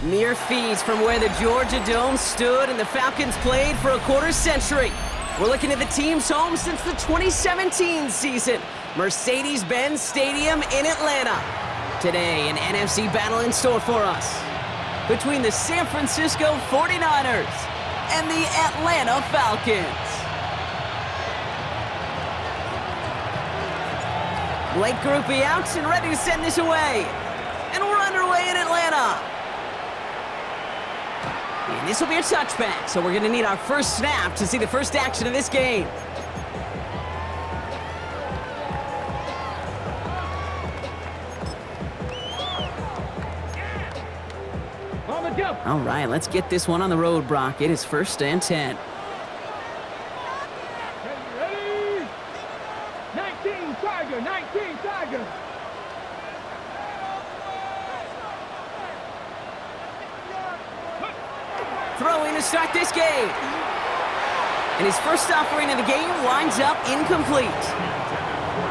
Mere feet from where the Georgia Dome stood and the Falcons played for a quarter century. We're looking at the team's home since the 2017 season, Mercedes-Benz Stadium in Atlanta. Today, an NFC battle in store for us between the San Francisco 49ers and the Atlanta Falcons. Blake Grupe out and ready to send this away. And we're underway in Atlanta. And this will be a touchback, so we're going to need our first snap to see the first action of this game. All right, let's get this one on the road, Brock. It is 1st and 10. Ready? 19 Tiger, 19 Tiger. Throwing to start this game. And his first offering of the game winds up incomplete.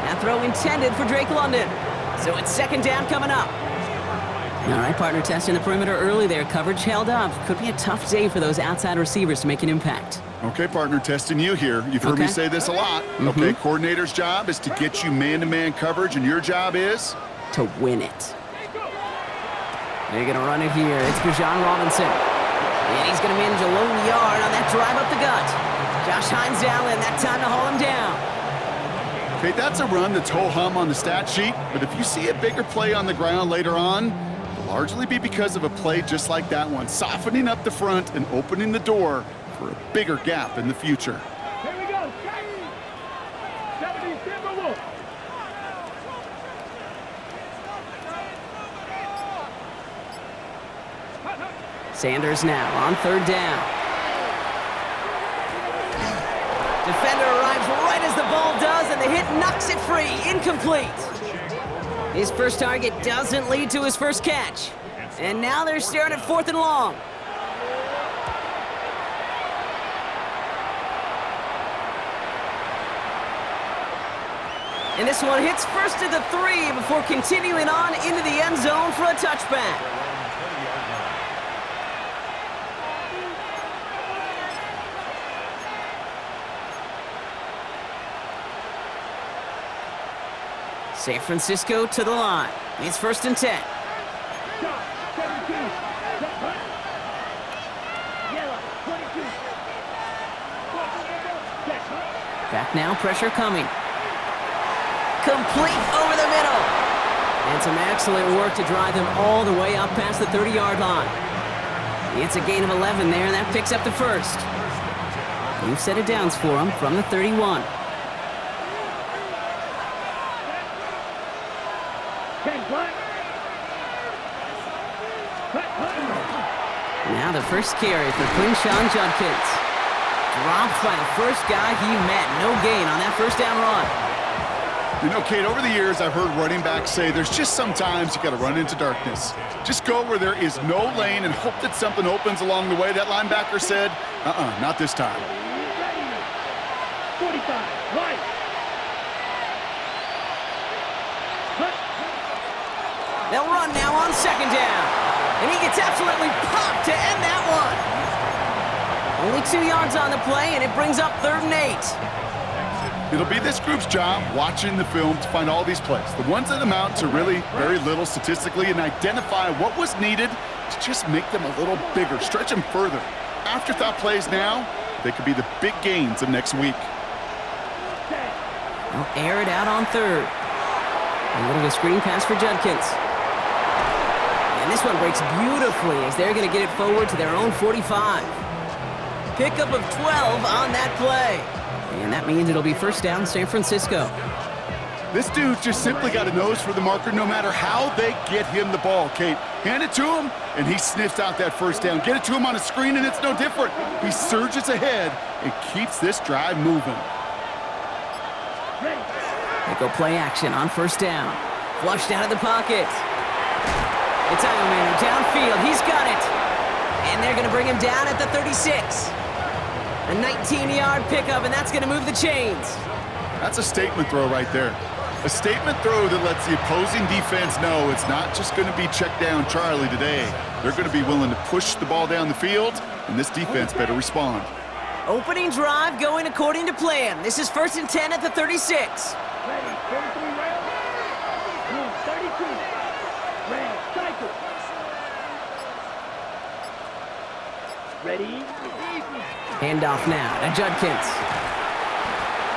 That throw intended for Drake London. So it's 2nd down coming up. All right, partner, testing the perimeter early there. Coverage held up. Could be a tough day for those outside receivers to make an impact. Okay, partner, testing you here. You've heard me say this a lot. Okay, coordinator's job is to get you man-to-man coverage, and your job is? To win it. They're going to run it here. It's Bijan Robinson. And he's going to manage a lone yard on that drive up the gut. Josh Hines-Allen, that time to haul him down. Okay, that's a run that's ho-hum on the stat sheet, but if you see a bigger play on the ground later on, it'll largely be because of a play just like that one, softening up the front and opening the door for a bigger gap in the future. Here we go. 70 Timberwolves. Sanders now on 3rd down. Defender arrives right as the ball does, and the hit knocks it free. Incomplete. His first target doesn't lead to his first catch. And now they're staring at 4th and long. And this one hits first at the 3 before continuing on into the end zone for a touchback. San Francisco to the line. It's 1st and 10. Back now, pressure coming. Complete over the middle. And some excellent work to drive them all the way up past the 30-yard line. It's a gain of 11 there, and that picks up the first. New set of downs for them from the 31. Now the first carry for Quinshon Judkins. Dropped by the first guy he met. No gain on that 1st down run. You know, Kate, over the years, I've heard running backs say there's just sometimes you got to run into darkness. Just go where there is no lane and hope that something opens along the way. That linebacker said, not this time. 45, right. They'll run now on 2nd down. And he gets absolutely popped to end that one. Only 2 yards on the play, and it brings up 3rd and 8. It'll be this group's job watching the film to find all these plays, the ones that amount to really very little statistically, and identify what was needed to just make them a little bigger, stretch them further. Afterthought plays now, they could be the big gains of next week. They'll air it out on 3rd. A little bit of screen pass for Judkins. And this one breaks beautifully as they're going to get it forward to their own 45. Pickup of 12 on that play. And that means it'll be 1st down San Francisco. This dude's just simply got a nose for the marker no matter how they get him the ball, Kate. Hand it to him, and he sniffs out that 1st down. Get it to him on a screen, and it's no different. He surges ahead and keeps this drive moving. They go play action on 1st down. Flushed out of the pocket. It's Ironman downfield. He's got it. And they're going to bring him down at the 36. A 19-yard pickup, and that's going to move the chains. That's a statement throw right there. A statement throw that lets the opposing defense know it's not just going to be check down Charlie today. They're going to be willing to push the ball down the field, and this defense better respond. Opening drive going according to plan. This is 1st and 10 at the 36. Ready, 33 rail. Blue, 32. Red, cycle. Ready, Handoff now to Judkins.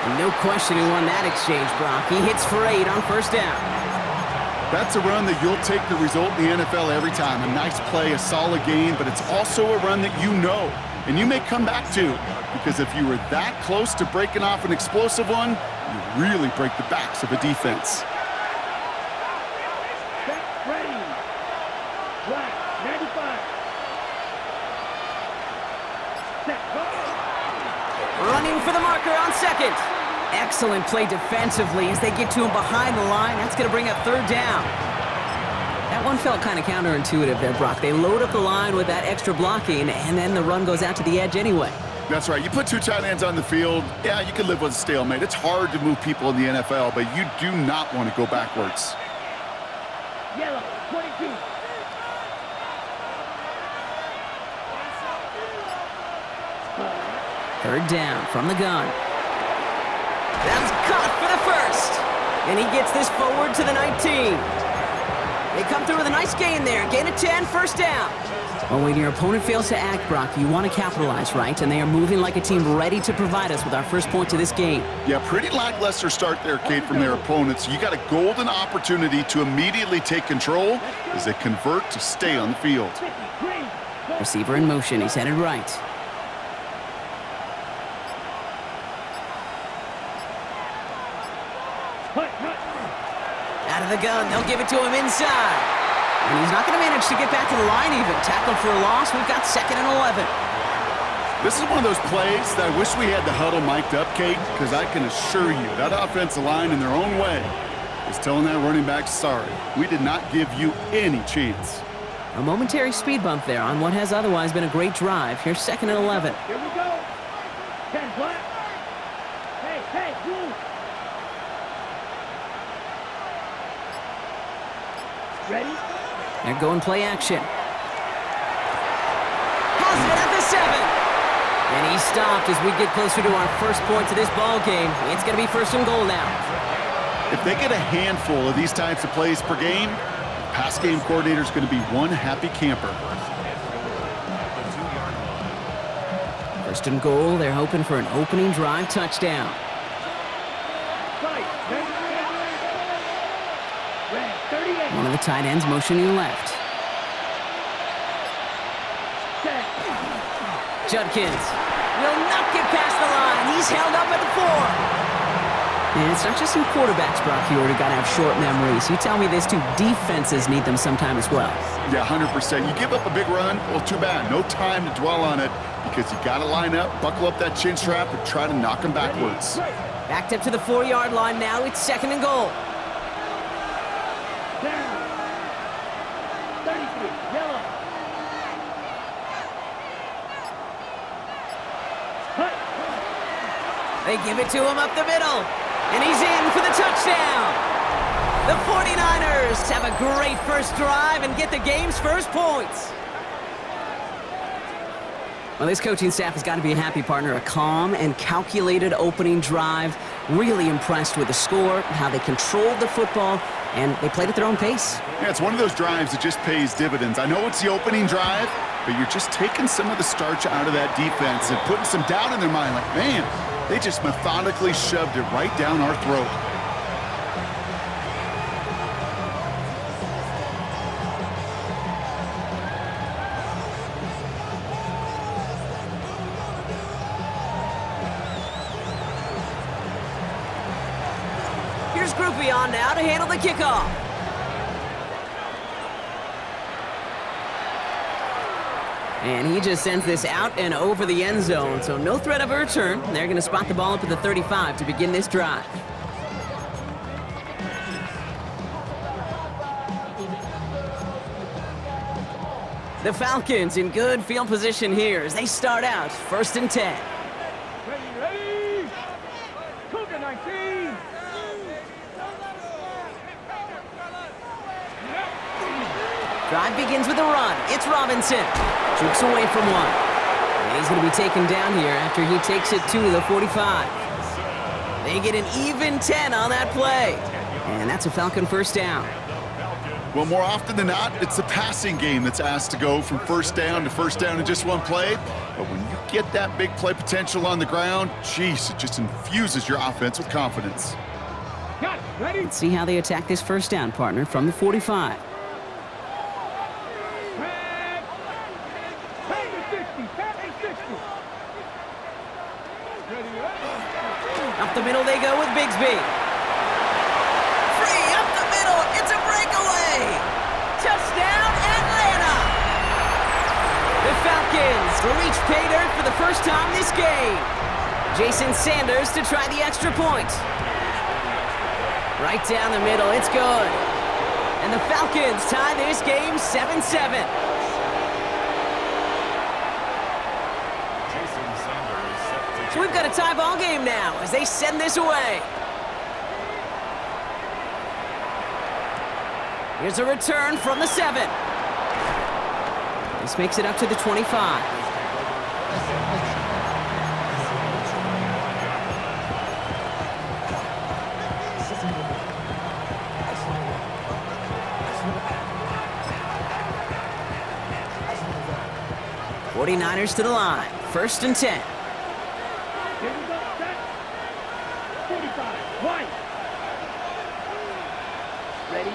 And no question who won that exchange, Brock. He hits for 8 on 1st down. That's a run that you'll take the result in the NFL every time. A nice play, a solid gain, but it's also a run that you know, and you may come back to, because if you were that close to breaking off an explosive one, you really break the backs of a defense. set, ready. Black, 95. Set, go. Running for the marker on 2nd. Excellent play defensively as they get to him behind the line. That's going to bring up 3rd down. That one felt kind of counterintuitive there, Brock. They load up the line with that extra blocking, and then the run goes out to the edge anyway. That's right. You put 2 tight ends on the field, yeah, you can live with a stalemate. It's hard to move people in the NFL, but you do not want to go backwards. Yellow, 22. Third down from the gun. That's caught for the 1st. And he gets this forward to the 19. They come through with a nice gain there. Gain of 10, 1st down. Well, when your opponent fails to act, Brock, you want to capitalize, right? And they are moving like a team ready to provide us with our first point to this game. Yeah, pretty lackluster start there, Kate, from their opponents. You got a golden opportunity to immediately take control as they convert to stay on the field. Receiver in motion. He's headed right. Out of the gun. They'll give it to him inside. And he's not going to manage to get back to the line even. Tackled for a loss. We've got 2nd and 11. This is one of those plays that I wish we had the huddle mic'd up, Kate, because I can assure you that offensive line in their own way is telling that running back, sorry, we did not give you any chance. A momentary speed bump there on what has otherwise been a great drive. Here's 2nd and 11. Here we go. 10 black. Hey, blue. Ready? They're going play action. Has it at the 7. And he's stopped as we get closer to our first point to this ball game. It's going to be 1st and goal now. If they get a handful of these types of plays per game, pass game coordinator is going to be one happy camper. 1st and goal. They're hoping for an opening drive touchdown. Right. Red, 38. One of the tight ends motioning left. Set. Judkins will not get past the line. He's held up at the 4. And it's not just some quarterbacks, Brock, you already got to have short memories. You tell me this too, defenses need them sometime as well. Yeah, 100%. You give up a big run, well, too bad. No time to dwell on it because you got to line up, buckle up that chin strap, and try to knock them backwards. Backed up to the 4-yard line now. It's 2nd and goal. Down. 33. Yellow. Cut. They give it to him up the middle. And he's in for the touchdown. The 49ers have a great first drive and get the game's first points. Well, this coaching staff has got to be a happy partner. A calm and calculated opening drive. Really impressed with the score, how they controlled the football, and they played at their own pace. Yeah, it's one of those drives that just pays dividends. I know it's the opening drive, but you're just taking some of the starch out of that defense and putting some doubt in their mind. Like, man, they just methodically shoved it right down our throat. Here's Groupie on now to handle the kickoff. And he just sends this out and over the end zone, so no threat of a return. They're going to spot the ball up at the 35 to begin this drive. The Falcons in good field position here as they start out 1st and 10. Ready. Cougar 19. Drive begins with a run. It's Robinson. Jukes away from one. And he's going to be taken down here after he takes it to the 45. They get an even 10 on that play. And that's a Falcon first down. Well, more often than not, it's the passing game that's asked to go from first down in just one play. But when you get that big play potential on the ground, geez, it just infuses your offense with confidence. Got it. Ready? Let's see how they attack this first down, partner, from the 45. Up the middle they go with Bigsby. Free up the middle. It's a breakaway. Touchdown, Atlanta. The Falcons will reach pay dirt for the first time this game. Jason Sanders to try the extra point. Right down the middle. It's good. And the Falcons tie this game 7-7. So we've got a tie ball game now as they send this away. Here's a return from the 7. This makes it up to the 25. '49ers to the line. 1st and 10. Here we go, set. 45, right. Ready?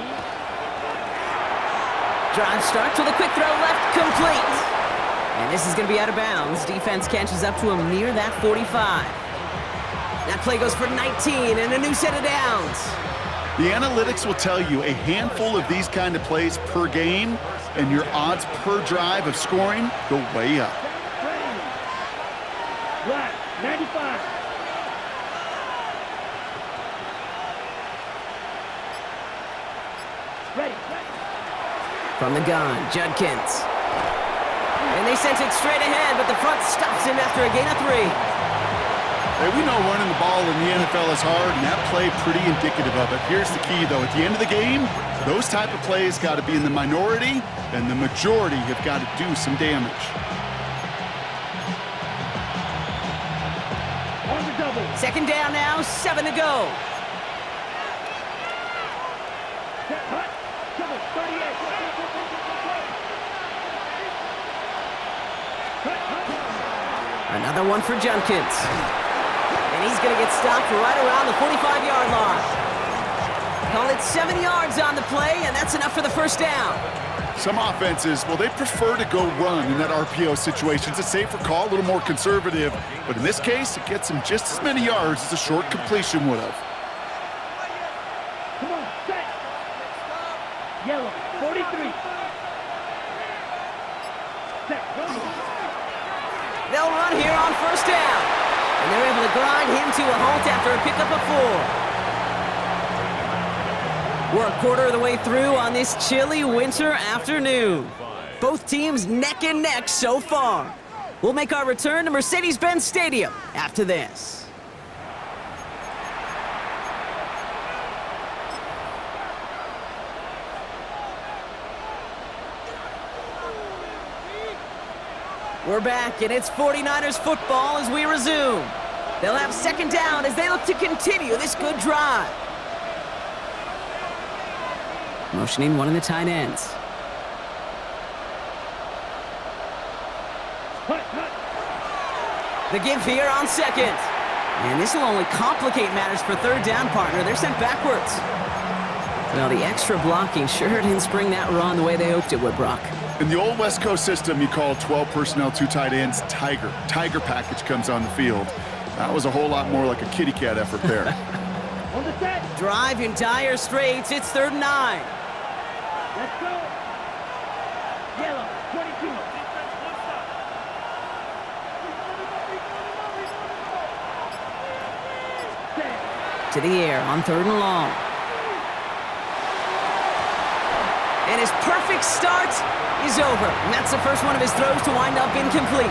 Drive start to the quick throw left, complete. And this is going to be out of bounds. Defense catches up to him near that 45. That play goes for 19 and a new set of downs. The analytics will tell you a handful of these kind of plays per game, and your odds per drive of scoring go way up. Ready. Left, 95. Ready. From the gun, Judkins. And they sent it straight ahead, but the front stops him after a gain of 3. Hey, we know running the ball in the NFL is hard, and that play pretty indicative of it. Here's the key, though. At the end of the game, those type of plays got to be in the minority, and the majority have got to do some damage. On the double. 2nd down now, 7 to go. Set, hut, double, 38. Hut, hut. Another one for Judkins. And he's going to get stopped right around the 45-yard line. Call it 7 yards on the play, and that's enough for the first down. Some offenses, well, they prefer to go run in that RPO situation. It's a safer call, a little more conservative. But in this case, it gets them just as many yards as a short completion would have. Come on, set. Yellow, 43. Set, run. They'll run here on 1st down. And they're able to grind him to a halt after a pickup of 4. We're a quarter of the way through on this chilly winter afternoon. Both teams neck and neck so far. We'll make our return to Mercedes-Benz Stadium after this. We're back, and it's 49ers football as we resume. They'll have 2nd down as they look to continue this good drive. Motioning one of the tight ends. Hut, hut. The give here on 2nd. And this will only complicate matters for 3rd down, partner. They're sent backwards. Well, the extra blocking sure didn't spring that run the way they hoped it would, Brock. In the old West Coast system, you call 12 personnel, 2 tight ends, Tiger. Tiger package comes on the field. That was a whole lot more like a kitty cat effort there. On the set. Drive in dire straits. It's 3rd and 9. Let's go. Yellow, 22. Set. To the air on 3rd and long. And his perfect start is over. And that's the first one of his throws to wind up incomplete.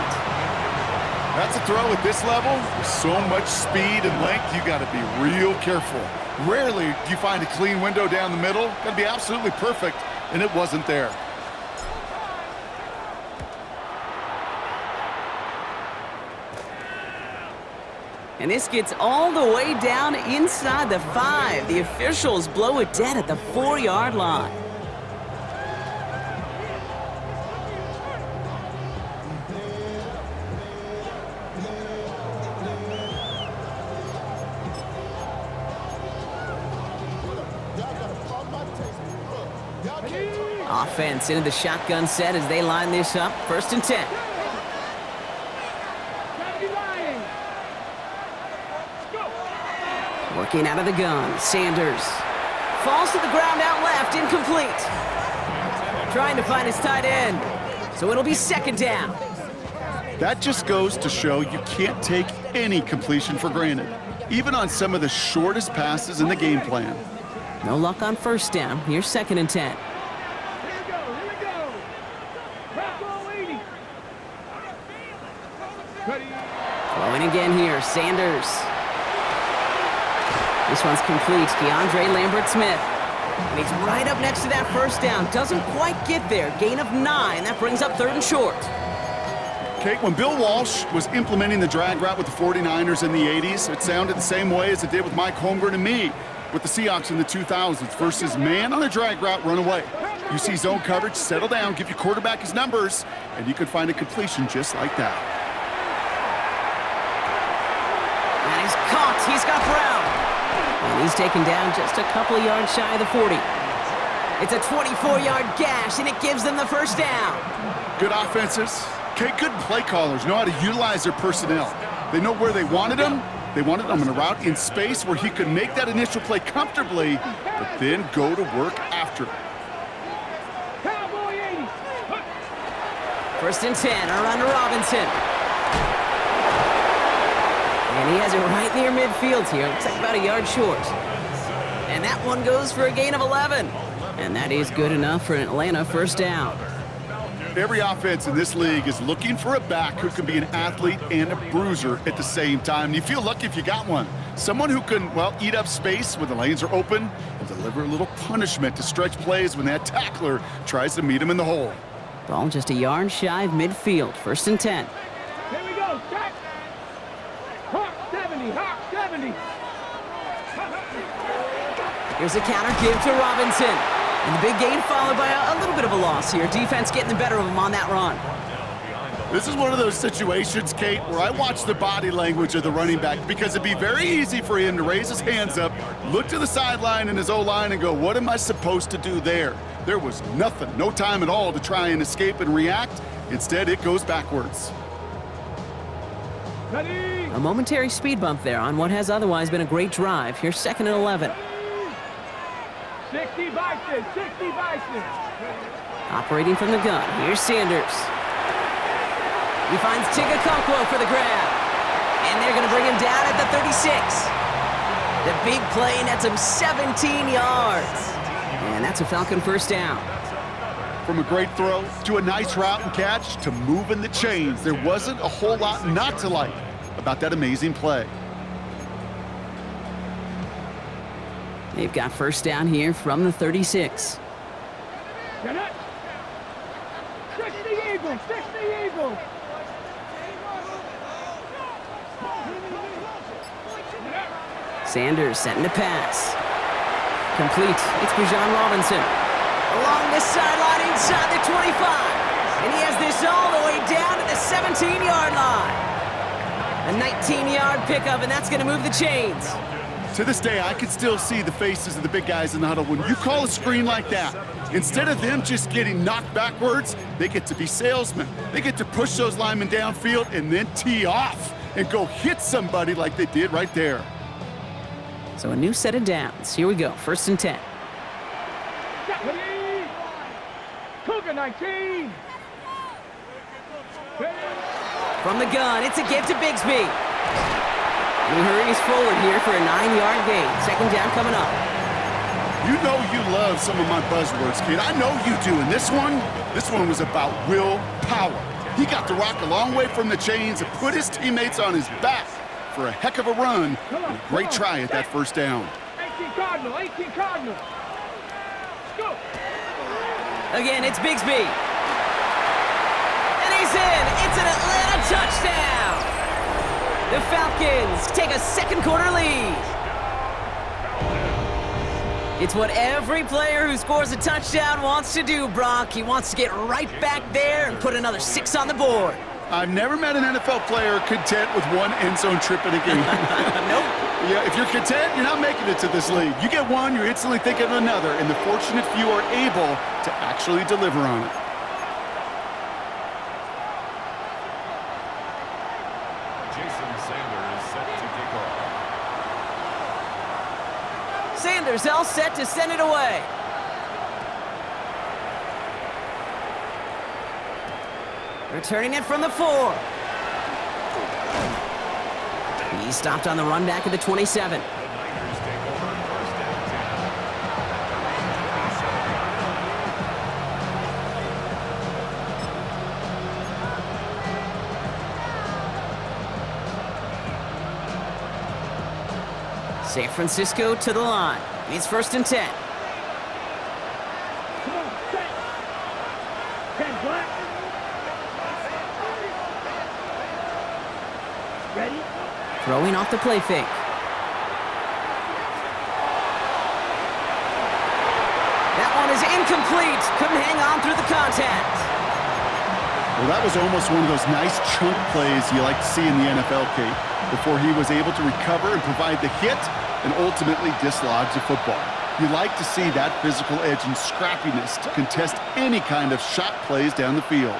That's a throw at this level. With so much speed and length, you got to be real careful. Rarely do you find a clean window down the middle. Got to be absolutely perfect, and it wasn't there. And this gets all the way down inside the 5. The officials blow it dead at the 4-yard line. Offense into the shotgun set as they line this up. 1st and 10. Working out of the gun, Sanders. Falls to the ground out left, incomplete. Trying to find his tight end. So it'll be 2nd down. That just goes to show you can't take any completion for granted, even on some of the shortest passes in the game plan. No luck on 1st down. Here's 2nd and 10. Throwing again here, Sanders. This one's complete. DeAndre Lambert-Smith. And he's right up next to that 1st down. Doesn't quite get there. Gain of 9. That brings up 3rd and short. Kate, when Bill Walsh was implementing the drag route with the 49ers in the 80s, it sounded the same way as it did with Mike Holmgren and me with the Seahawks in the 2000s versus man on a drag route, run away. You see zone coverage, settle down, give your quarterback his numbers, and you could find a completion just like that. And he's caught. He's got Brown. And he's taken down just a couple of yards shy of the 40. It's a 24-yard gash, and it gives them the 1st down. Good offenses. Kate, good play callers know how to utilize their personnel. They know where they wanted them. They wanted him in a route in space where he could make that initial play comfortably, but then go to work after it. 1st and 10, around to Robinson. And he has it right near midfield here. Looks like about a yard short. And that one goes for a gain of 11. And that is good enough for an Atlanta 1st down. Every offense in this league is looking for a back who can be an athlete and a bruiser at the same time. And you feel lucky if you got one. Someone who can, well, eat up space when the lanes are open and deliver a little punishment to stretch plays when that tackler tries to meet him in the hole. Ball just a yard shy of midfield. 1st and 10. Here we go, start. Hawk 70, Hawk 70. Here's a counter give to Robinson. And the big gain followed by a little bit of a loss here. Defense getting the better of him on that run. This is one of those situations, Kate, where I watch the body language of the running back because it'd be very easy for him to raise his hands up, look to the sideline in his O-line and go, what am I supposed to do there? There was nothing, no time at all to try and escape and react. Instead, it goes backwards. Ready. A momentary speed bump there on what has otherwise been a great drive. Here's 2nd and 11. 60 Bison, 60 Bison. Operating from the gun, here's Sanders. He finds Tigakonkwo for the grab. And they're going to bring him down at the 36. The big play nets him 17 yards. And that's a Falcon 1st down. From a great throw to a nice route and catch to moving the chains, there wasn't a whole lot not to like about that amazing play. They've got 1st down here from the 36. Get it. 60 Eagles, 60 Eagles. Sanders setting to pass. Complete. It's Bijan Robinson. Along the sideline inside the 25. And he has this all the way down to the 17-yard line. A 19-yard pickup, and that's going to move the chains. To this day, I can still see the faces of the big guys in the huddle. When you call a screen like that, instead of them just getting knocked backwards, they get to be salesmen. They get to push those linemen downfield and then tee off and go hit somebody like they did right there. So a new set of downs. Here we go. 1st and 10. Cougar 19. From the gun, it's a give to Bigsby. And he hurries forward here for a 9-yard gain. 2nd down coming up. You know you love some of my buzzwords, kid. I know you do. And this one was about willpower. He got the rock a long way from the chains and put his teammates on his back for a heck of a run. And a great try at that 1st down. 18 Cardinal, 18 Cardinal. Let's go. Again, it's Bigsby. And he's in. It's an Atlanta touchdown. The Falcons take a second quarter lead. It's what every player who scores a touchdown wants to do, Brock. He wants to get right back there and put another 6 on the board. I've never met an NFL player content with one end zone trip in a game. Nope. Yeah, if you're content, you're not making it to this league. You get one, you're instantly thinking of another, and the fortunate few are able to actually deliver on it. Sanders all set to send it away. Returning it from the 4. He's stopped on the run back at the 27. San Francisco to the line. It's 1st and 10. Come on, set. 10 flat. Ready? Throwing off the play fake. That one is incomplete. Couldn't hang on through the contact. Well, that was almost one of those nice chunk plays you like to see in the NFL, Kate, before he was able to recover and provide the hit and ultimately dislodge the football. You like to see that physical edge and scrappiness to contest any kind of shot plays down the field.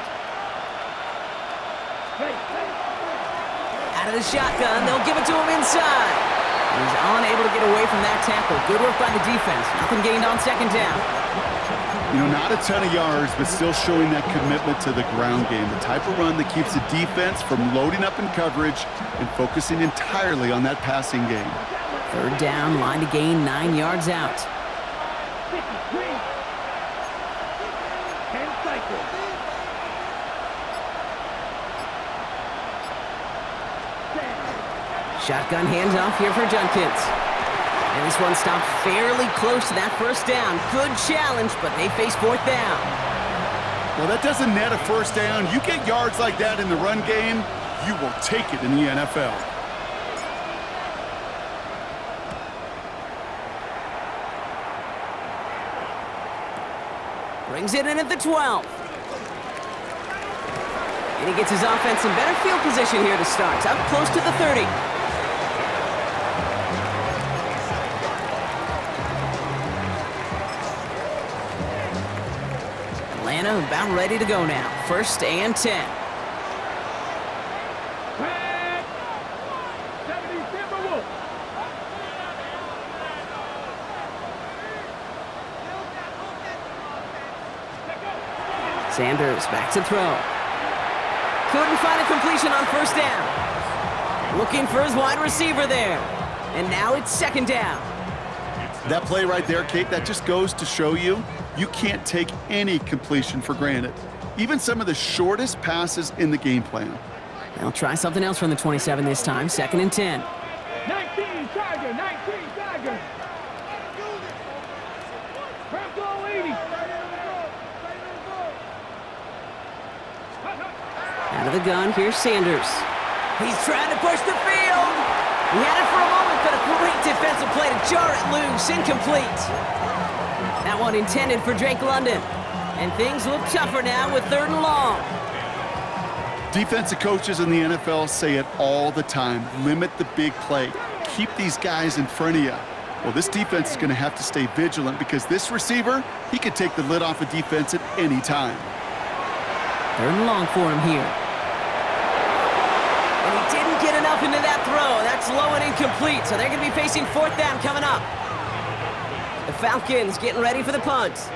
Out of the shotgun, they'll give it to him inside. He's unable to get away from that tackle. Good work by the defense. Nothing gained on 2nd down. You know, not a ton of yards, but still showing that commitment to the ground game. The type of run that keeps the defense from loading up in coverage and focusing entirely on that passing game. 3rd down, line to gain 9 yards out. 53. 10 cycles. Shotgun handoff here for Junkins. And this one stopped fairly close to that 1st down. Good challenge, but they face 4th down. Well, that doesn't net a 1st down. You get yards like that in the run game, you will take it in the NFL. Brings it in at the 12. And he gets his offense in better field position here to start. Up close to the 30. Atlanta about ready to go now. 1st and 10. Red. 70 Timberwolves. Sanders back to throw. Couldn't find a completion on 1st down. Looking for his wide receiver there. And now it's 2nd down. That play right there, Kate, that just goes to show you can't take any completion for granted. Even some of the shortest passes in the game plan. They'll try something else from the 27 this time. 2nd and 10. 19 Tiger. 19 Tiger. Purple 80. Out of the gun, here's Sanders. He's trying to push the field. He had it for a moment, but a great defensive play to jar it loose. Incomplete. That one intended for Drake London. And things look tougher now with 3rd and long. Defensive coaches in the NFL say it all the time. Limit the big play. Keep these guys in front of you. Well, this defense is going to have to stay vigilant because this receiver, he could take the lid off a defense at any time. 3rd and long for him here. And he didn't get enough into that throw. That's low and incomplete, so they're going to be facing 4th down coming up. The Falcons getting ready for the punt.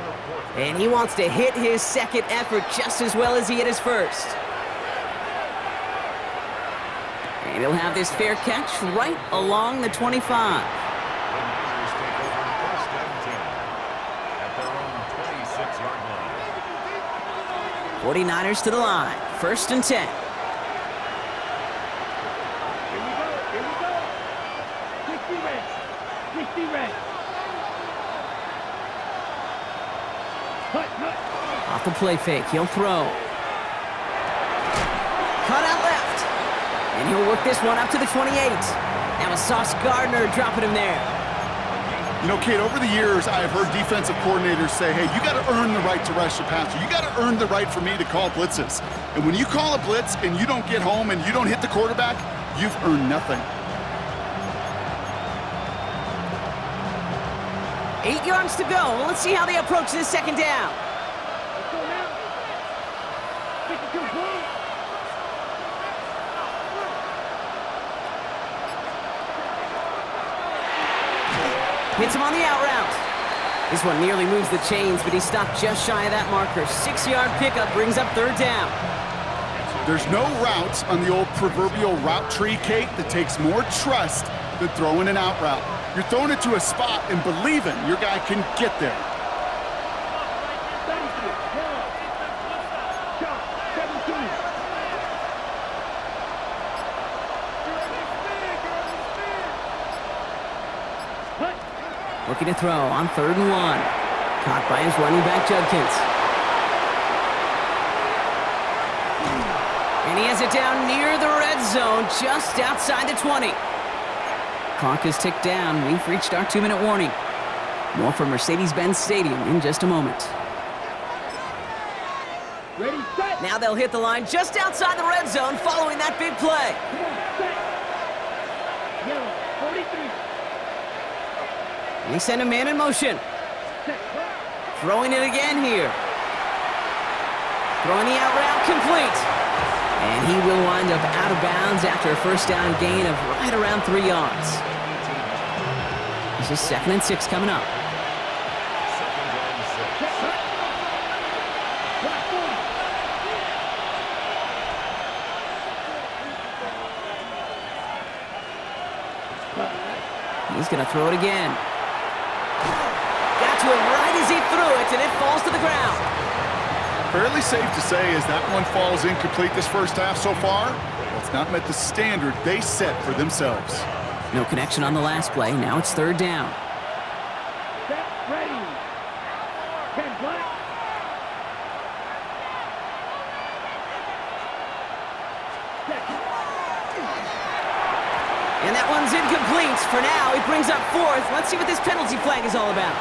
And he wants to hit his 2nd effort just as well as he hit his 1st. And he'll have this fair catch right along the 25. 49ers to the line. 1st and 10. Here we go. 60 red. 60 red. Cut. Off the play fake, he'll throw. Cut out left. And he'll work this one up to the 28. Now a Sauce Gardner dropping him there. You know, Kate, over the years, I have heard defensive coordinators say, hey, you got to earn the right to rush the passer. You got to earn the right for me to call blitzes. And when you call a blitz and you don't get home and you don't hit the quarterback, you've earned nothing. 8 yards to go. Let's see how they approach this second down. Let's go now. 52 points. Hits him on the out route. This one nearly moves the chains, but he stopped just shy of that marker. 6-yard pickup brings up third down. There's no routes on the old proverbial route tree, Kate, that takes more trust than throwing an out route. You're throwing it to a spot and believing your guy can get there. Looking to throw on 3rd and 1. Caught by his running back, Judkins. And he has it down near the red zone, just outside the 20. Clock is ticked down. We've reached our 2-minute warning. More from Mercedes-Benz Stadium in just a moment. Ready, set. Now they'll hit the line just outside the red zone following that big play. Come on, set. Yellow, 43. And they send a man in motion. Set. Throwing it again here. Throwing the out route complete. And he will wind up out of bounds after a first down gain of right around 3 yards. This is 2nd and 6 coming up. He's going to throw it again. Got to him right as he threw it, and it falls to the ground. Fairly safe to say as that one falls incomplete this first half so far, it's not met the standard they set for themselves. No connection on the last play. Now it's 3rd down. Set, ready. 10 black. And that one's incomplete. For now, he brings up 4th. Let's see what this penalty flag is all about.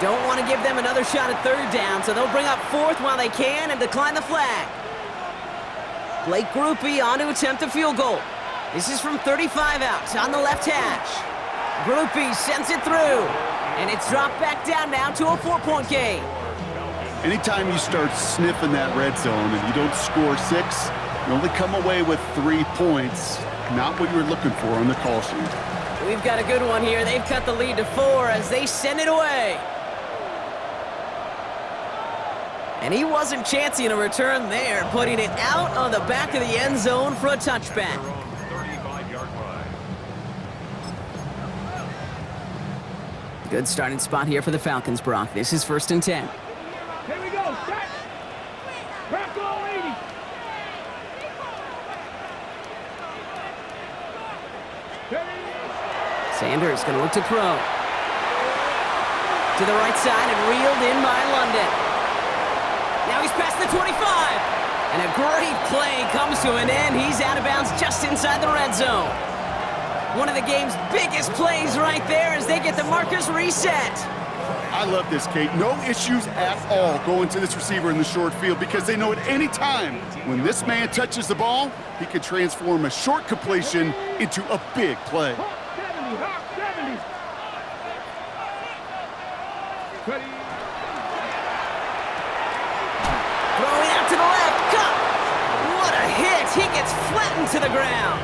Don't want to give them another shot at 3rd down, so they'll bring up 4th while they can and decline the flag. Blake Grupe on to attempt a field goal. This is from 35 out on the left hash. Grupe sends it through, and it's dropped back down now to a 4-point game. Anytime you start sniffing that red zone and you don't score 6, you only come away with 3 points. Not what you're looking for on the call sheet. We've got a good one here. They've cut the lead to 4 as they send it away. And he wasn't chancing a return there, putting it out on the back of the end zone for a touchback. Good starting spot here for the Falcons, Brock. This is 1st and 10. Here we go, set. Crack all 80. Sanders going to look to throw. To the right side and reeled in by London. Now he's past the 25. And a great play comes to an end. He's out of bounds just inside the red zone. One of the game's biggest plays right there as they get the markers reset. I love this, Kate. No issues at all going to this receiver in the short field because they know at any time when this man touches the ball, he can transform a short completion into a big play. 70. Ready. Throwing out to the left. Cut! What a hit! He gets flattened to the ground.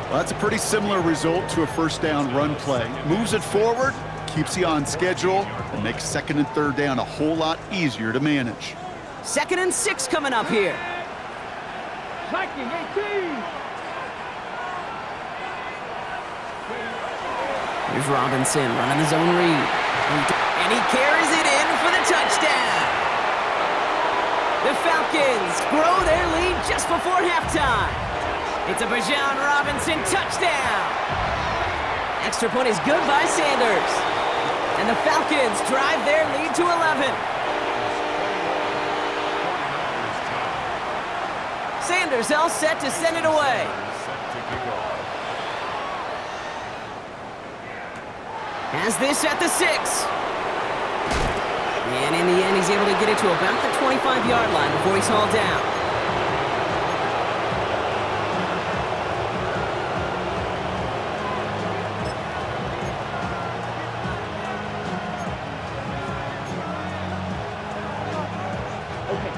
Well, that's a pretty similar result to a first down run play. Moves it forward, keeps you on schedule, and makes 2nd and 3rd down a whole lot easier to manage. 2nd and 6 coming up here. Viking 18. Here's Robinson running the zone read. And he carries it in for the touchdown. The Falcons grow their lead just before halftime. It's a Bijan Robinson touchdown. Extra point is good by Sanders. And the Falcons drive their lead to 11. Sanders all set to send it away. Has this at the 6. And in the end, he's able to get it to about the 25-yard line before he's hauled down.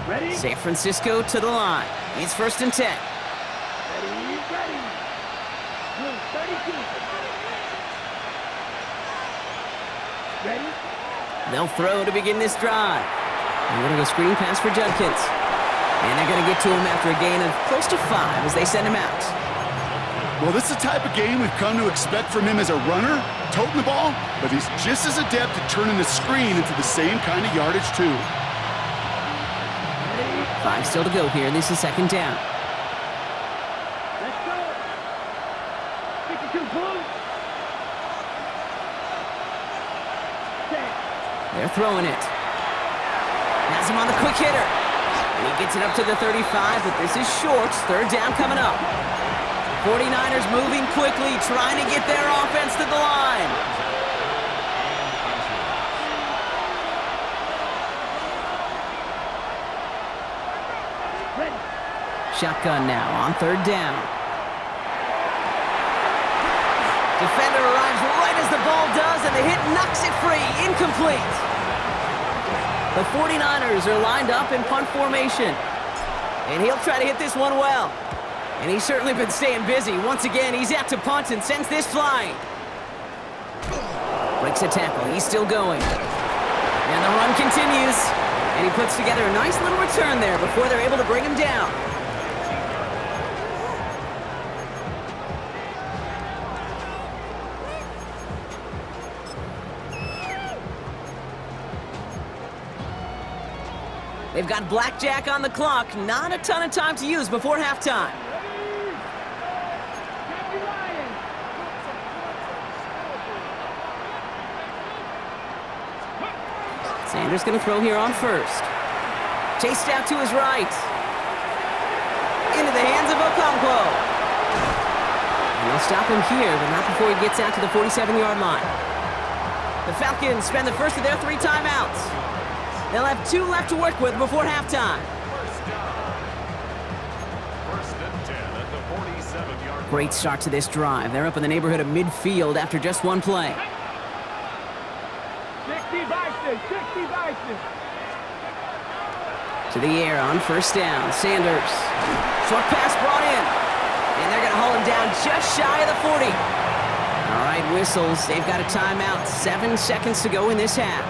Ready? San Francisco to the line. It's 1st and 10. Ready, ready. Blue 32. Ready? They'll throw to begin this drive. They're going to go screen pass for Judkins. And they're going to get to him after a gain of close to 5 as they send him out. Well, this is the type of game we've come to expect from him as a runner, toting the ball, but he's just as adept at turning the screen into the same kind of yardage, too. 5 still to go here. This is 2nd down. Let's go. 52 Blue. They're throwing it. Has him on the quick hitter. And he gets it up to the 35, but this is short. 3rd down coming up. 49ers moving quickly, trying to get their offense to the line. Ready. Shotgun now on 3rd down. Defender arrives right as the ball does, and the hit knocks it free. Incomplete. The 49ers are lined up in punt formation. And he'll try to hit this one well. And he's certainly been staying busy. Once again, he's out to punt and sends this flying. Breaks a tackle. He's still going. And the run continues. And he puts together a nice little return there before they're able to bring him down. They've got blackjack on the clock. Not a ton of time to use before halftime. Sanders going to throw here on 1st. Chased out to his right. Into the hands of Okonkwo. And they'll stop him here, but not before he gets out to the 47-yard line. The Falcons spend the first of their 3 timeouts. They'll have 2 left to work with before halftime. 1st and 10 at the 47-yard. Great start to this drive. They're up in the neighborhood of midfield after just 1 play. 60 Bison, 60 Bison. To the air on 1st down. Sanders. Short pass brought in. And they're going to haul him down just shy of the 40. All right, whistles. They've got a timeout. 7 seconds to go in this half.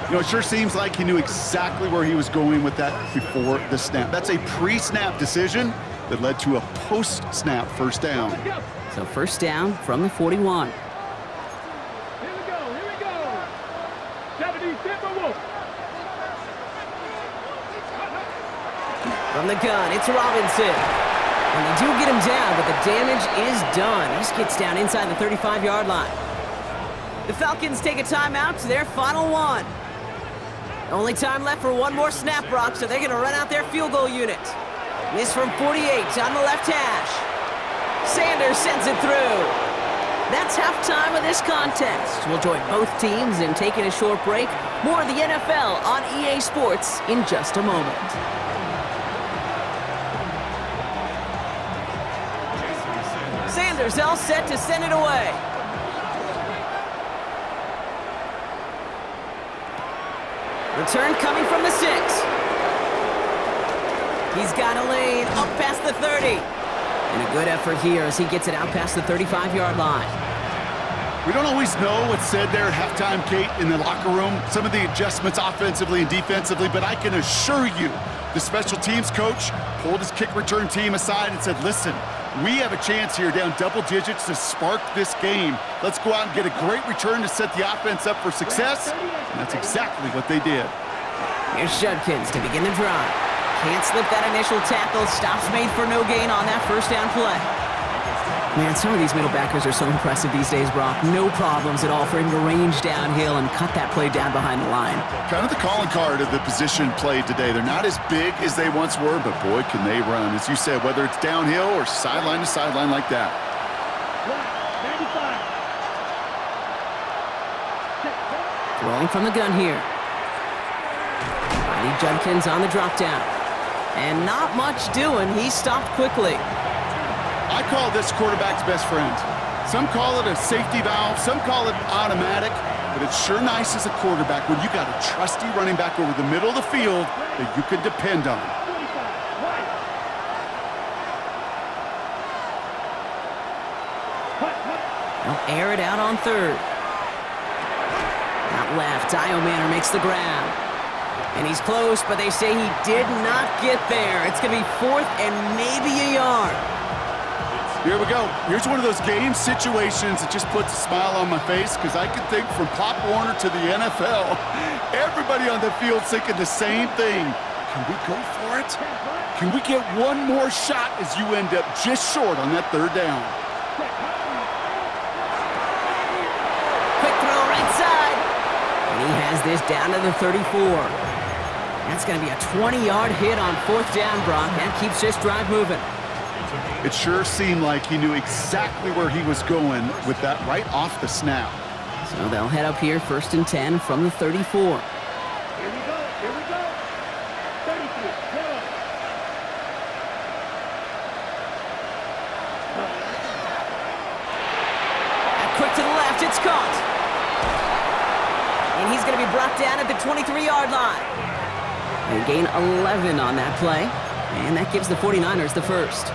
You know, it sure seems like he knew exactly where he was going with that before the snap. That's a pre-snap decision that led to a post-snap 1st down. So 1st down from the 41. Here we go, here we go. 70 Timberwolves. From the gun, it's Robinson. And they do get him down, but the damage is done. This gets down inside the 35-yard line. The Falcons take a timeout to their final 1. Only time left for 1 more snap, Brock, so they're going to run out their field goal unit. This from 48 on the left hash. Sanders sends it through. That's halftime of this contest. We'll join both teams in taking a short break. More of the NFL on EA Sports in just a moment. Sanders all set to send it away. Return coming from the 6. He's got a lane up past the 30. And a good effort here as he gets it out past the 35-yard line. We don't always know what's said there at halftime, Kate, in the locker room. Some of the adjustments offensively and defensively, but I can assure you the special teams coach pulled his kick return team aside and said, listen, we have a chance here down double digits to spark this game. Let's go out and get a great return to set the offense up for success. And that's exactly what they did. Here's Judkins to begin the drive. Can't slip that initial tackle. Stops made for no gain on that 1st down play. Man, some of these middle backers are so impressive these days, Brock. No problems at all for him to range downhill and cut that play down behind the line. Kind of the calling card of the position played today. They're not as big as they once were, but boy, can they run. As you said, whether it's downhill or sideline to sideline like that. 95. Throwing from the gun here. Riley Judkins on the drop down. And not much doing. He stopped quickly. I call this quarterback's best friend. Some call it a safety valve, some call it automatic, but it's sure nice as a quarterback when you got a trusty running back over the middle of the field that you can depend on. 25. Right. They'll air it out on third. Out left, Dio Manor makes the grab. And he's close, but they say he did not get there. It's going to be fourth and maybe a yard. Here we go. Here's one of those game situations that just puts a smile on my face because I can think from Pop Warner to the NFL, everybody on the field thinking the same thing. Can we go for it? Can we get one more shot as you end up just short on that third down? Quick throw right side. And he has this down to the 34. That's going to be a 20-yard hit on fourth down, Brock. That keeps this drive moving. It sure seemed like he knew exactly where he was going with that right off the snap. So they'll head up here, 1st and 10 from the 34. Here we go. Here we go. 33. Yellow. And quick to the left, it's caught. And he's going to be brought down at the 23-yard line. They gain 11 on that play, and that gives the 49ers the first.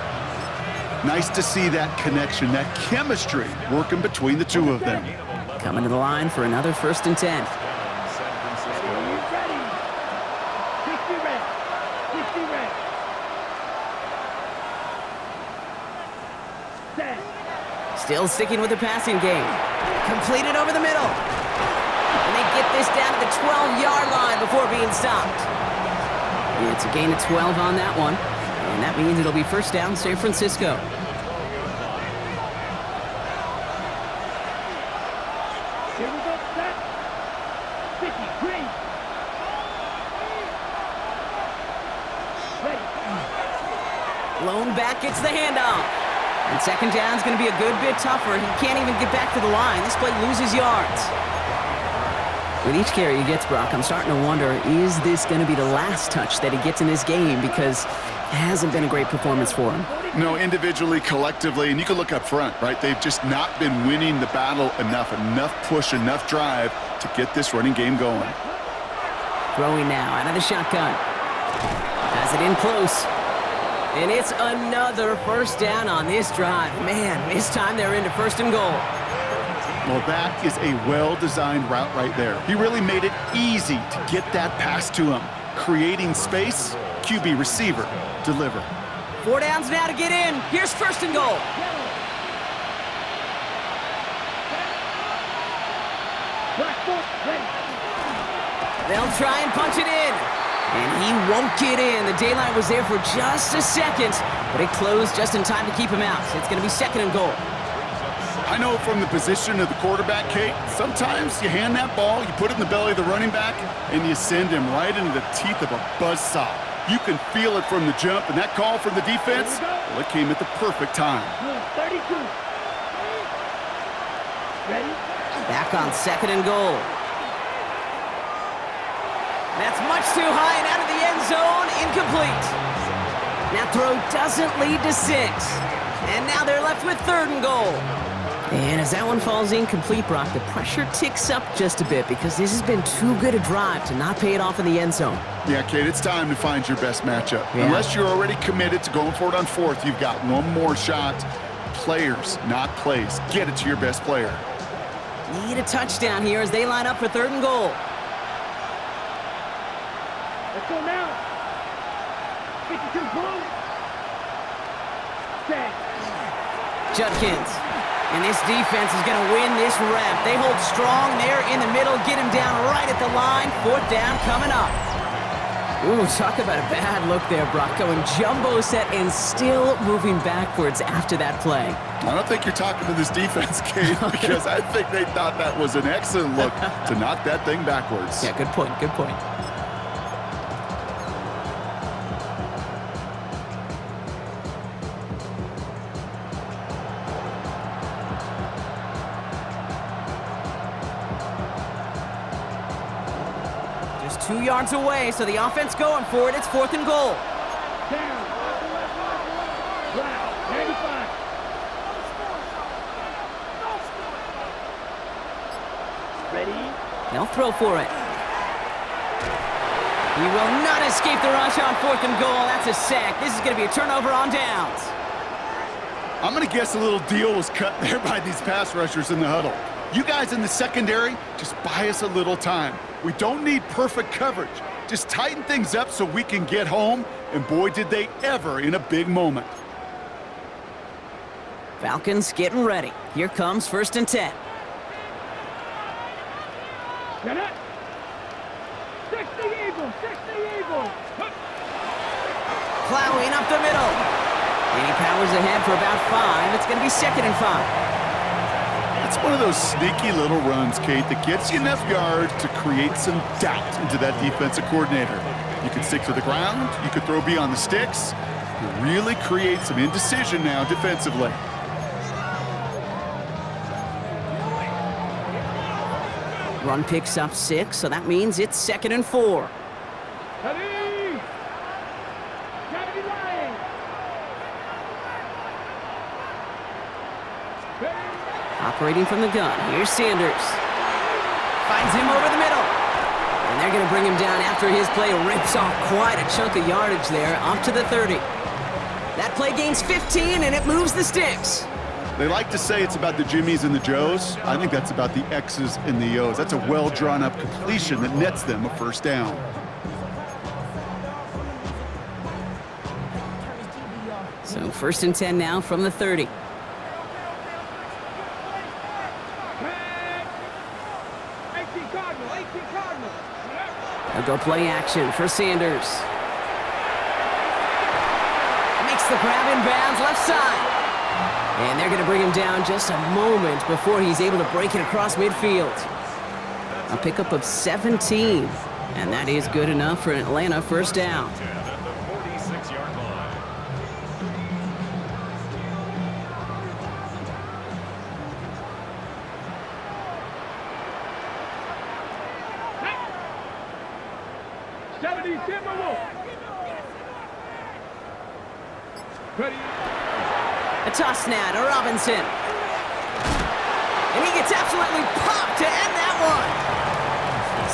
Nice to see that connection, that chemistry working between the two of them. Coming to the line for another 1st and 10. Ready. 60 red. 60 red. Set. Still sticking with the passing game. Completed over the middle. And they get this down to the 12-yard line before being stopped. It's a gain of 12 on that one. And that means it'll be first down, San Francisco. Here we go. Set. 50. Green. Ready. Lone back gets the handoff. And second down's going to be a good bit tougher. He can't even get back to the line. This play loses yards. With each carry he gets, Brock, I'm starting to wonder, is this going to be the last touch that he gets in this game? Because it hasn't been a great performance for him. No, individually, collectively, and you can look up front, right? They've just not been winning the battle enough push, enough drive to get this running game going. Throwing now out of the shotgun. Has it in close. And it's another first down on this drive. Man, this time they're into 1st and goal. Well, that is a well-designed route right there. He really made it easy to get that pass to him. Creating space, QB receiver, deliver. 4 downs now to get in. Here's 1st and goal. Black foot. Ready. They'll try and punch it in. And he won't get in. The daylight was there for just a second, but it closed just in time to keep him out. So it's going to be 2nd and goal. I know from the position of the quarterback, Kate, sometimes you hand that ball, you put it in the belly of the running back, and you send him right into the teeth of a buzzsaw. You can feel it from the jump, and that call from the defense, well, it came at the perfect time. 32. Ready. Back on 2nd and goal. That's much too high and out of the end zone, incomplete. That throw doesn't lead to 6. And now they're left with 3rd and goal. And as that one falls incomplete, Brock, the pressure ticks up just a bit because this has been too good a drive to not pay it off in the end zone. Yeah, Kate, it's time to find your best matchup. Yeah. Unless you're already committed to going for it on 4th, you've got one more shot. Players, not plays. Get it to your best player. Need a touchdown here as they line up for 3rd and goal. Let's go now. 52 blue. Set. Judkins. And this defense is going to win this rep. They hold strong there in the middle, get him down right at the line. 4th down coming up. Ooh, talk about a bad look there, Brock. Going jumbo set and still moving backwards after that play. I don't think you're talking to this defense, Kate, because I think they thought that was an excellent look to knock that thing backwards. Yeah, good point, good point. Just 2 yards away, so the offense going for it. It's 4th and goal. Down. Wow, 95. Ready? They'll throw for it. He will not escape the rush on 4th and goal. That's a sack. This is going to be a turnover on downs. I'm going to guess a little deal was cut there by these pass rushers in the huddle. You guys in the secondary, just buy us a little time. We don't need perfect coverage. Just tighten things up so we can get home, and boy, did they ever in a big moment. Falcons getting ready. Here comes 1st and 10. Get it. 60 Eagles, 60 Eagles. Plowing up the middle. And he powers ahead for about 5. It's going to be 2nd and 5. It's one of those sneaky little runs, Kate, that gets you enough yards to create some doubt into that defensive coordinator. You can stick to the ground, you could throw beyond the sticks, you really create some indecision now defensively. Run picks up 6, so that means it's 2nd and 4. Ready? Gotta be lying. Operating from the gun. Here's Sanders. Finds him over the middle. And they're going to bring him down after his play rips off quite a chunk of yardage there, up to the 30. That play gains 15, and it moves the sticks. They like to say it's about the Jimmies and the Joes. I think that's about the X's and the O's. That's a well-drawn-up completion that nets them a 1st down. So 1st and 10 now from the 30. They'll go play action for Sanders. Makes the grab in bounds left side. And they're going to bring him down just a moment before he's able to break it across midfield. A pickup of 17. And that is good enough for an Atlanta 1st down. At the 46-yard line. Ready? A toss now to Robinson. And he gets absolutely popped to end that one.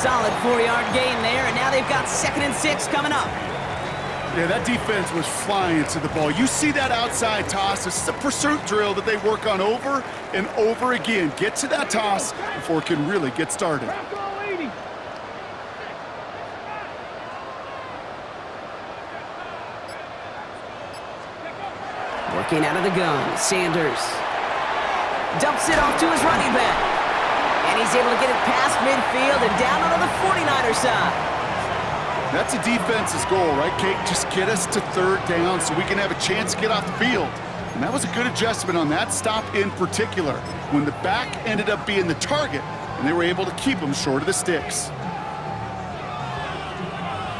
Solid 4-yard gain there, and now they've got 2nd and 6 coming up. Yeah, that defense was flying to the ball. You see that outside toss. This is a pursuit drill that they work on over and over again. Get to that toss before it can really get started. Working out of the gun, Sanders dumps it off to his running back. And he's able to get it past midfield and down onto the 49er side. That's a defense's goal, right, Kate? Just get us to 3rd down so we can have a chance to get off the field. And that was a good adjustment on that stop in particular, when the back ended up being the target, and they were able to keep him short of the sticks.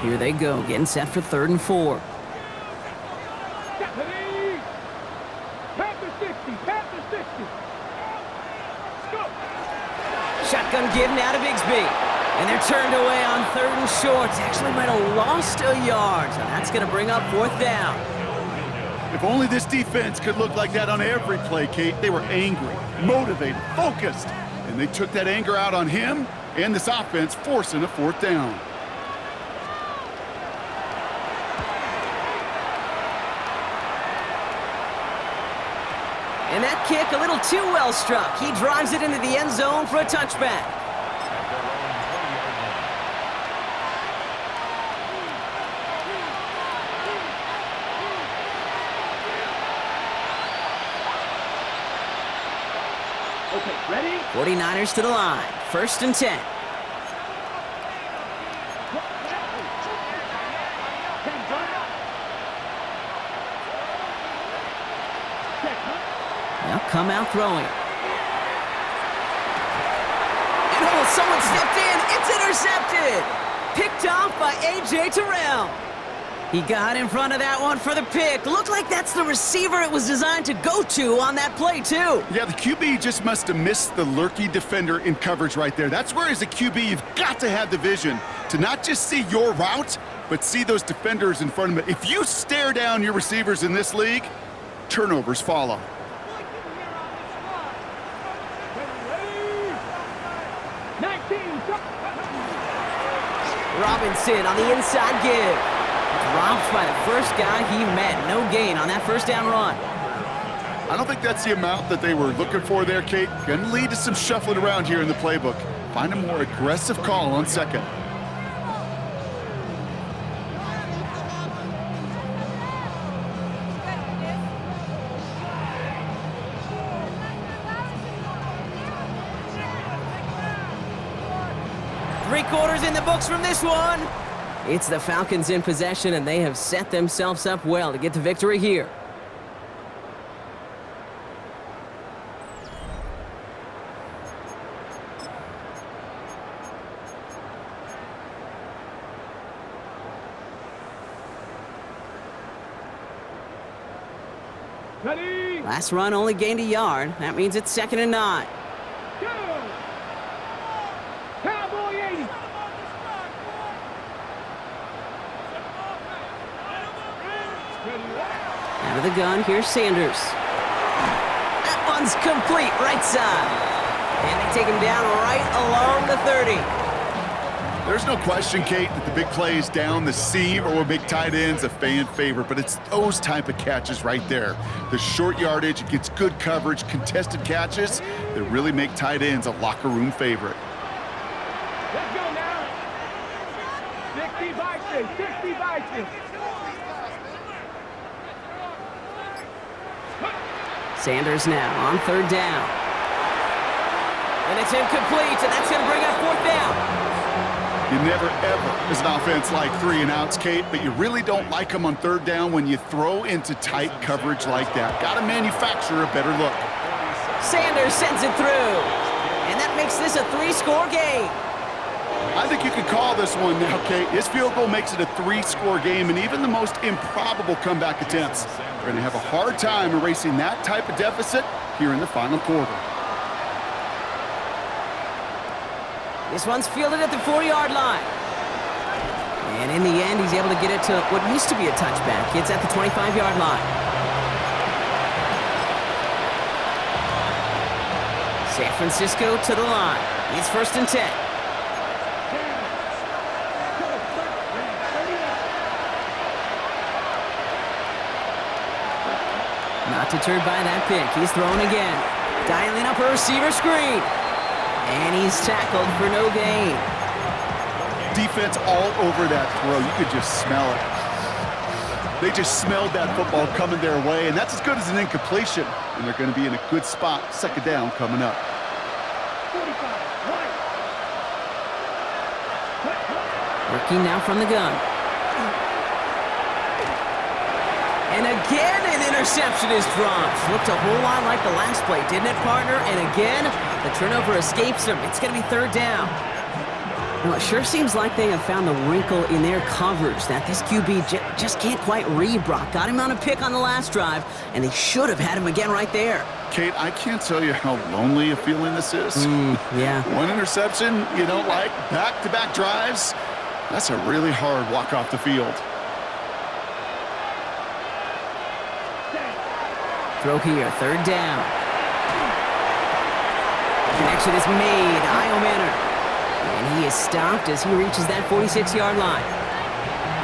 Here they go, getting set for 3rd and 4. Shotgun give now to Bigsby. And they're turned away on 3rd and short. Actually might have lost a yard. So that's going to bring up 4th down. If only this defense could look like that on every play, Kate. They were angry, motivated, focused. And they took that anger out on him and this offense, forcing a 4th down. And that kick a little too well struck. He drives it into the end zone for a touchback. Okay, ready? 49ers to the line. 1st and 10. come out throwing. And oh, someone stepped in. It's intercepted. Picked off by A.J. Terrell. He got in front of that one for the pick. Looked like that's the receiver it was designed to go to on that play, too. Yeah, the QB just must have missed the lurky defender in coverage right there. That's where, as a QB, you've got to have the vision to not just see your route, but see those defenders in front of it. If you stare down your receivers in this league, turnovers follow. Robinson on the inside give. Dropped by the first guy he met. No gain on that first down run. I don't think that's the amount that they were looking for there, Kate. Going to lead to some shuffling around here in the playbook. Find a more aggressive call on second. Three-quarters in the books from this one. It's the Falcons in possession, and they have set themselves up well to get the victory here. Ready? Last run only gained a yard. That means it's 2nd and 9. Go! Cowboy 80. Out of the gun, here's Sanders. That one's complete, right side. And they take him down right along the 30. There's no question, Kate, that the big plays down the seam or big tight ends a fan favorite, but it's those type of catches right there. The short yardage, it gets good coverage, contested catches that really make tight ends a locker room favorite. Let's go now. 60 Vikings, 60 Vikings. Sanders now on 3rd down. And it's incomplete, and that's going to bring up 4th down. You never, ever, as an offense, like 3 and outs, Kate, but you really don't like them on 3rd down when you throw into tight coverage like that. Got to manufacture a better look. Sanders sends it through. And that makes this a 3-score game. I think you could call this one now, Kate. His field goal makes it a 3-score game, and even the most improbable comeback attempts are going to have a hard time erasing that type of deficit here in the final quarter. This one's fielded at the 4-yard line. And in the end, he's able to get it to what used to be a touchback. It's at the 25-yard line. San Francisco to the line. It's 1st and 10. Not deterred by that pick. He's throwing again. Dialing up a receiver screen. And he's tackled for no gain. Defense all over that throw. You could just smell it. They just smelled that football coming their way, and that's as good as an incompletion. And they're going to be in a good spot. 2nd down coming up. 45, right. Working now from the gun. And again, an interception is dropped. Looked a whole lot like the last play, didn't it, partner? And again, the turnover escapes him. It's going to be 3rd down. Well, it sure seems like they have found the wrinkle in their coverage that this QB just can't quite read Brock. Got him on a pick on the last drive, and they should have had him again right there. Kate, I can't tell you how lonely a feeling this is. Yeah. One interception you don't like, back-to-back drives, that's a really hard walk off the field. Throw here, 3rd down. Connection is made. Io Manor. And he is stopped as he reaches that 46-yard line.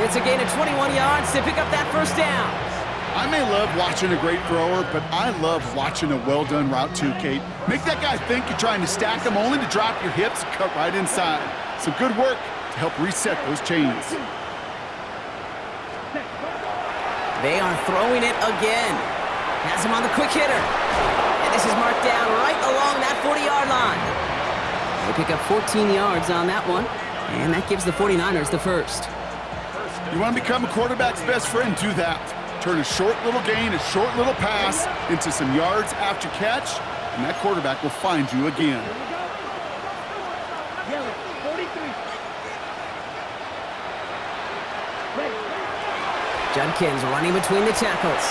It's a gain of 21 yards to pick up that 1st down. I may love watching a great thrower, but I love watching a well-done route too, Kate. Make that guy think you're trying to stack him only to drop your hips and cut right inside. Some good work to help reset those chains. They are throwing it again. Has him on the quick hitter. And this is marked down right along that 40-yard line. They pick up 14 yards on that one, and that gives the 49ers the 1st. You want to become a quarterback's best friend, do that. Turn a short little gain, a short little pass into some yards after catch, and that quarterback will find you again. Yellow, 43. Ready. Judkins running between the tackles.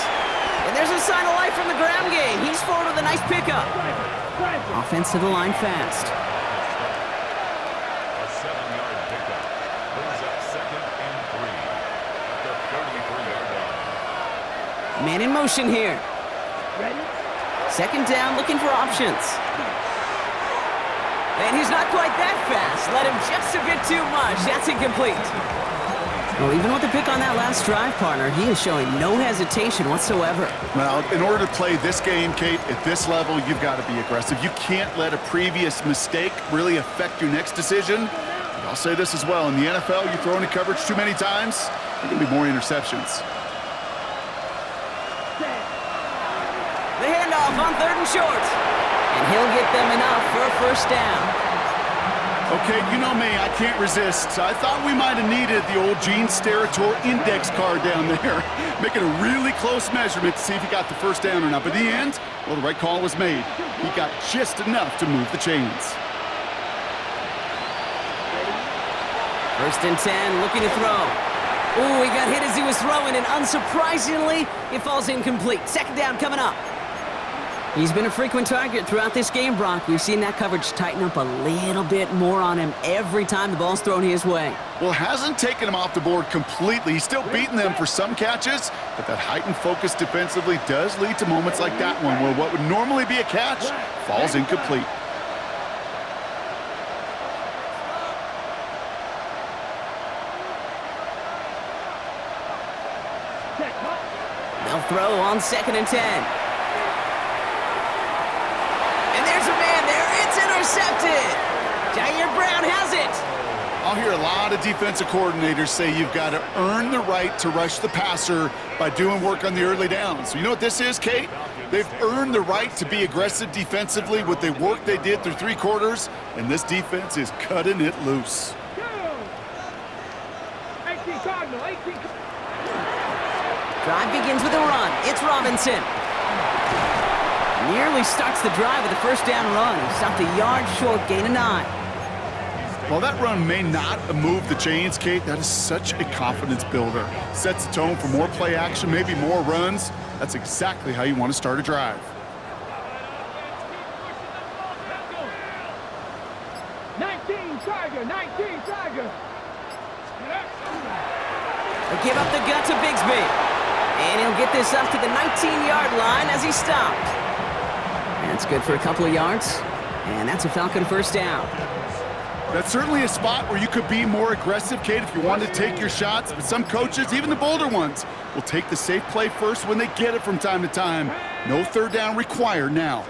And there's a sign of life from the ground game. He's forward with a nice pickup. Driver. Offense to the line fast. A 7-yard pickup. Brings up 2nd and 3 at the 33-yard line. Man in motion here. Ready. Second down, looking for options. And he's not quite that fast. Let him just a bit too much. That's incomplete. Well, even with the pick on that last drive, partner, he is showing no hesitation whatsoever. Well, in order to play this game, Kate, at this level, you've got to be aggressive. You can't let a previous mistake really affect your next decision. But I'll say this as well. In the NFL, you throw into coverage too many times, there are going to be more interceptions. The handoff on 3rd and short. And he'll get them enough for a first down. Okay, you know me, I can't resist. I thought we might have needed the old Gene Steratore index card down there, making a really close measurement to see if he got the first down or not. But in the end, well, the right call was made. He got just enough to move the chains. 1st and 10, looking to throw. Ooh, he got hit as he was throwing, and unsurprisingly, it falls incomplete. 2nd down coming up. He's been a frequent target throughout this game, Brock. We've seen that coverage tighten up a little bit more on him every time the ball's thrown his way. Well, hasn't taken him off the board completely. He's still beating them for some catches, but that heightened focus defensively does lead to moments like that one where what would normally be a catch falls incomplete. They'll throw on 2nd and 10. Intercepted. Jair Brown has it. I'll hear a lot of defensive coordinators say you've got to earn the right to rush the passer by doing work on the early downs. So you know what this is, Kate? They've earned the right to be aggressive defensively with the work they did through 3 quarters, and this defense is cutting it loose. 18 Cardinal, 18. Drive begins with a run. It's Robinson. Nearly starts the drive with a first down run. He stopped a yard short, gain of 9. While that run may not have moved the chains, Kate, that is such a confidence builder. Sets the tone for more play action, maybe more runs. That's exactly how you want to start a drive. 19 Tiger, 19 Tiger. They'll give up the gut to Bigsby. And he'll get this up to the 19-yard line as he stopped. That's good for a couple of yards, and that's a Falcon first down. That's certainly a spot where you could be more aggressive, Kate, if you wanted to take your shots. But some coaches, even the bolder ones, will take the safe play first when they get it from time to time. No 3rd down required now.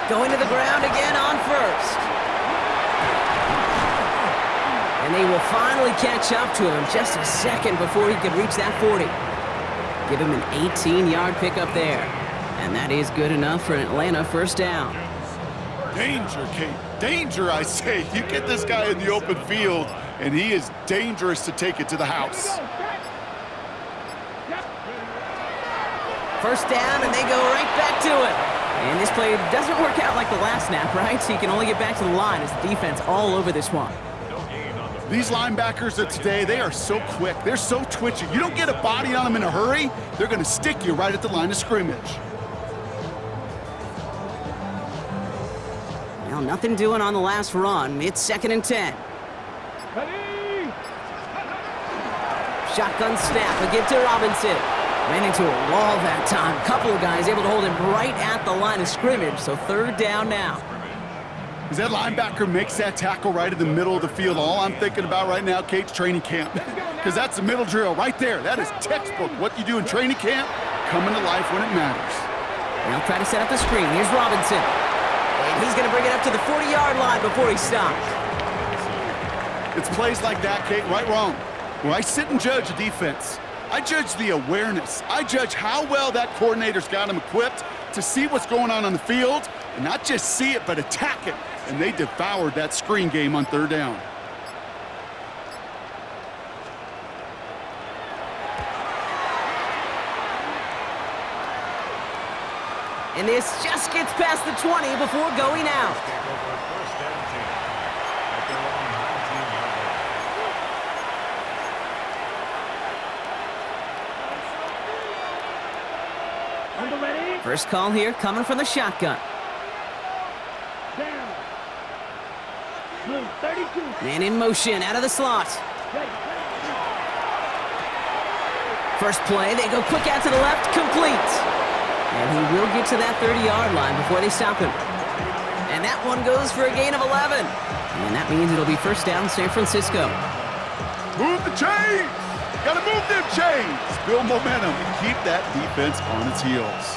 Going to the ground again on 1st. And they will finally catch up to him just a second before he can reach that 40. Give him an 18-yard pickup there. And that is good enough for an Atlanta first down. Danger, Kate. Danger, I say. You get this guy in the open field, and he is dangerous to take it to the house. First down, and they go right back to it. And this play doesn't work out like the last snap, right? So you can only get back to the line as the defense all over this one. These linebackers of today, they are so quick. They're so twitchy. You don't get a body on them in a hurry, they're going to stick you right at the line of scrimmage. Well, nothing doing on the last run. It's 2nd and 10. Ready. Shotgun snap. They'll give to Robinson. Ran into a wall that time. Couple of guys able to hold him right at the line of scrimmage. So 3rd down now. As that linebacker makes that tackle right in the middle of the field, all I'm thinking about right now, Kate's training camp. Because that's the middle drill right there. That is textbook. What you do in training camp, coming to life when it matters. They'll try to set up the screen. Here's Robinson. And he's going to bring it up to the 40-yard line before he stops. It's plays like that, Kate, right, wrong. When I sit and judge a defense, I judge the awareness. I judge how well that coordinator's got him equipped to see what's going on the field, and not just see it, but attack it. And they devoured that screen game on 3rd down. And this just gets past the 20 before going out. Take over first and 10 at their own 19-yard line. On the ready. First call here coming from the shotgun. Down. Blue 32. Man in motion out of the slot. Ready. First play, they go quick out to the left, complete. And he will get to that 30-yard line before they stop him. And that one goes for a gain of 11. And that means it'll be first down San Francisco. Move the chains! Gotta move them chains! Build momentum and keep that defense on its heels.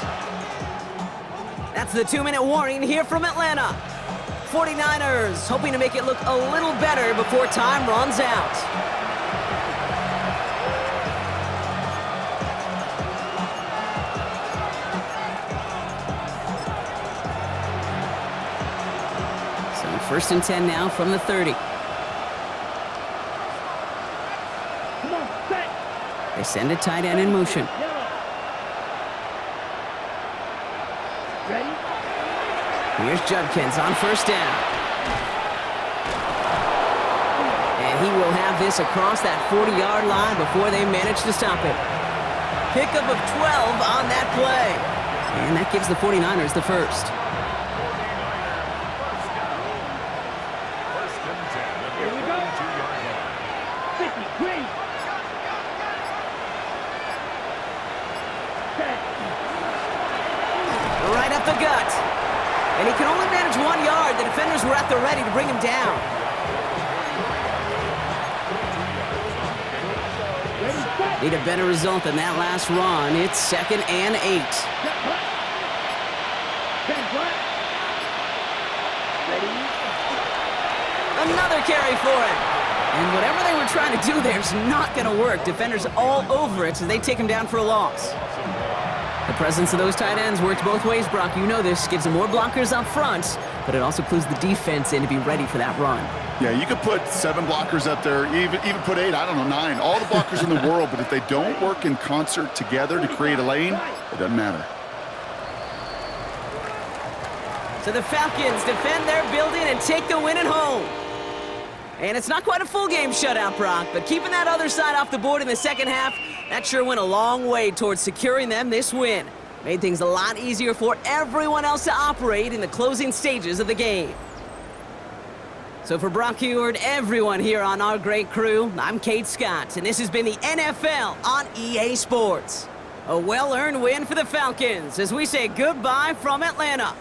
That's the 2-minute warning here from Atlanta. 49ers hoping to make it look a little better before time runs out. First and 10 now from the 30. Come on, set. They send a tight end in motion. Yellow. Ready. Here's Judkins on first down. And he will have this across that 40-yard line before they manage to stop it. Pickup of 12 on that play. And that gives the 49ers the first. Here we go. 50, green. Set. Right up the gut. And he can only manage 1 yard. The defenders were at the ready to bring him down. Ready, set. Need a better result than that last run. It's 2nd and 8. Set, flat. Set, flat. Ready. Another carry for him. And whatever they were trying to do there is not going to work. Defenders all over it, so they take him down for a loss. The presence of those tight ends works both ways, Brock. You know this. Gives them more blockers up front, but it also clues the defense in to be ready for that run. Yeah, you could put 7 blockers up there, even put 8, I don't know, 9. All the blockers in the world, but if they don't work in concert together to create a lane, it doesn't matter. So the Falcons defend their building and take the win at home. And it's not quite a full game shutout, Brock, but keeping that other side off the board in the second half, that sure went a long way towards securing them this win. Made things a lot easier for everyone else to operate in the closing stages of the game. So for Brock Huard, everyone here on our great crew, I'm Kate Scott, and this has been the NFL on EA Sports. A well-earned win for the Falcons as we say goodbye from Atlanta.